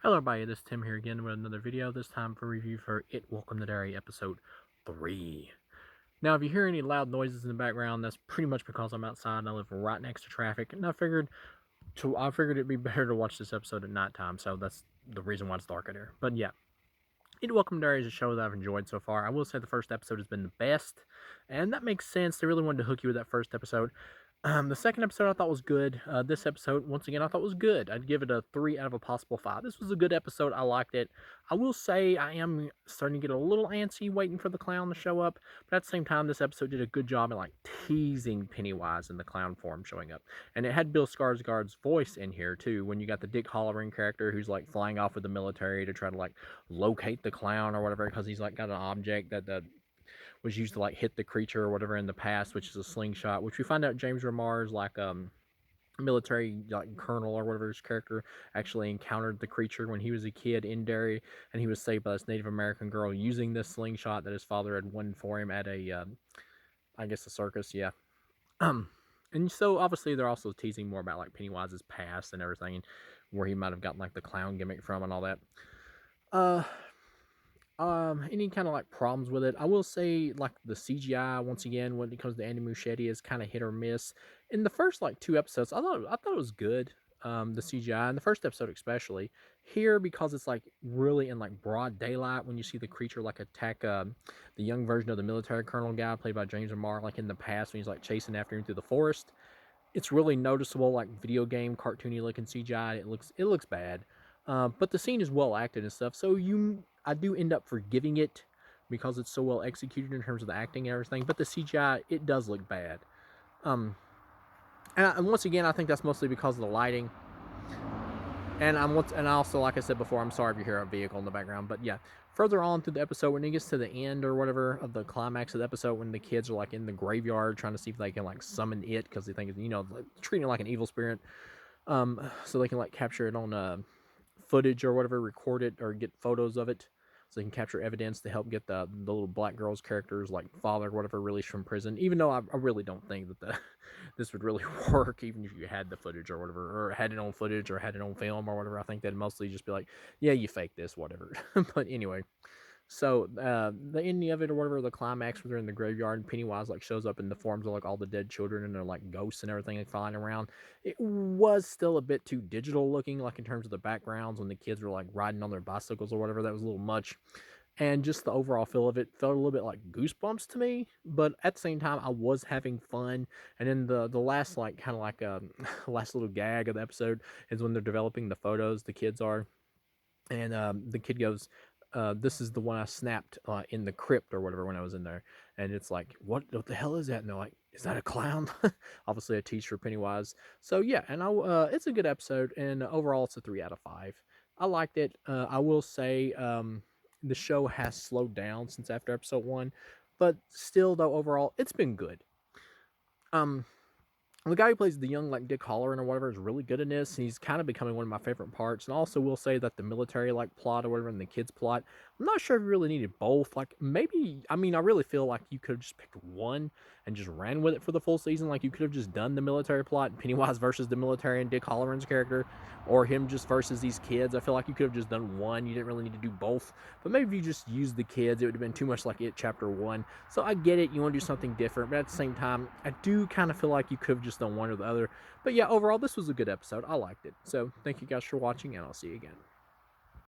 Hello everybody, this is Tim here again with another video, this time for review for It Welcome to Derry episode 3. Now if you hear any loud noises in the background, that's pretty much because I'm outside and I live right next to traffic, and I figured it'd be better to watch this episode at nighttime, so that's the reason why it's dark out here. But yeah, It Welcome to Derry is a show that I've enjoyed so far. I will say the first episode has been the best, and that makes sense. They really wanted to hook you with that first episode. The second episode I thought was good. This episode, once again, I thought was good. I'd give it a 3 out of a possible 5. This was a good episode. I liked it. I will say I am starting to get a little antsy waiting for the clown to show up, but at the same time, this episode did a good job at like teasing Pennywise in the clown form showing up. And it had Bill Skarsgård's voice in here too, when you got the Dick Halloran character who's like flying off with the military to try to like locate the clown or whatever, because he's like got an object that was used to like hit the creature or whatever in the past, which is a slingshot, which we find out James Remar's like military like colonel or whatever his character actually encountered the creature when he was a kid in Derry, and he was saved by this Native American girl using this slingshot that his father had won for him at a I guess a circus, yeah. And so obviously they're also teasing more about like Pennywise's past and everything, and where he might have gotten like the clown gimmick from and all that. uh any kind of like problems with it, I will say, like the CGI once again when it comes to Andy Muschietti is kind of hit or miss. In the first like 2 episodes, I thought it was good. The CGI in the first episode especially. Here, because it's like really in like broad daylight when you see the creature like attack the young version of the military colonel guy played by James Remar, like in the past when he's like chasing after him through the forest. It's really noticeable, like video game cartoony looking CGI. It looks bad, but the scene is well acted and stuff. So I do end up forgiving it because it's so well executed in terms of the acting and everything. But the CGI, it does look bad. Um, and once again, I think that's mostly because of the lighting. And also, like I said before, I'm sorry if you hear a vehicle in the background. But yeah, further on through the episode, when it gets to the end or whatever of the climax of the episode, when the kids are like in the graveyard trying to see if they can like summon it, because they think it's, like, treating it like an evil spirit, so they can like capture it on footage or whatever, record it or get photos of it, so they can capture evidence to help get the little black girl's character's like father or whatever released from prison. Even though I really don't think that this would really work, even if you had the footage or whatever, or had it on footage or had it on film or whatever. I think they'd mostly just be like, yeah, you fake this, whatever. But anyway, so the ending of it or whatever, the climax where they're in the graveyard and Pennywise like shows up in the forms of like all the dead children and they're like ghosts and everything like flying around. It was still a bit too digital looking, like in terms of the backgrounds when the kids were like riding on their bicycles or whatever. That was a little much. And just the overall feel of it felt a little bit like Goosebumps to me, but at the same time I was having fun. And then the last like kind of like last little gag of the episode is when they're developing the photos, the kids are, and the kid goes, "This is the one I snapped in the crypt or whatever when I was in there." And it's like, what the hell is that? And they're like, "Is that a clown?" Obviously, a tease for Pennywise. So yeah, and it's a good episode, and overall, it's a 3 out of 5. I liked it. I will say, the show has slowed down since after episode 1, but still, though, overall, it's been good. Um, the guy who plays the young like Dick Halloran or whatever is really good in this. He's kind of becoming one of my favorite parts. And also will say that the military like plot or whatever and the kids plot, I'm not sure if you really needed both. Like maybe, I mean, I really feel like you could have just picked one and just ran with it for the full season. Like you could have just done the military plot, Pennywise versus the military and Dick Halloran's character, or him just versus these kids. I feel like you could have just done one. You didn't really need to do both. But maybe if you just used the kids, it would have been too much like It Chapter 1. So I get it, you want to do something different, but at the same time, I do kind of feel like you could have just done one or the other. But yeah, overall, this was a good episode. I liked it. So thank you guys for watching, and I'll see you again.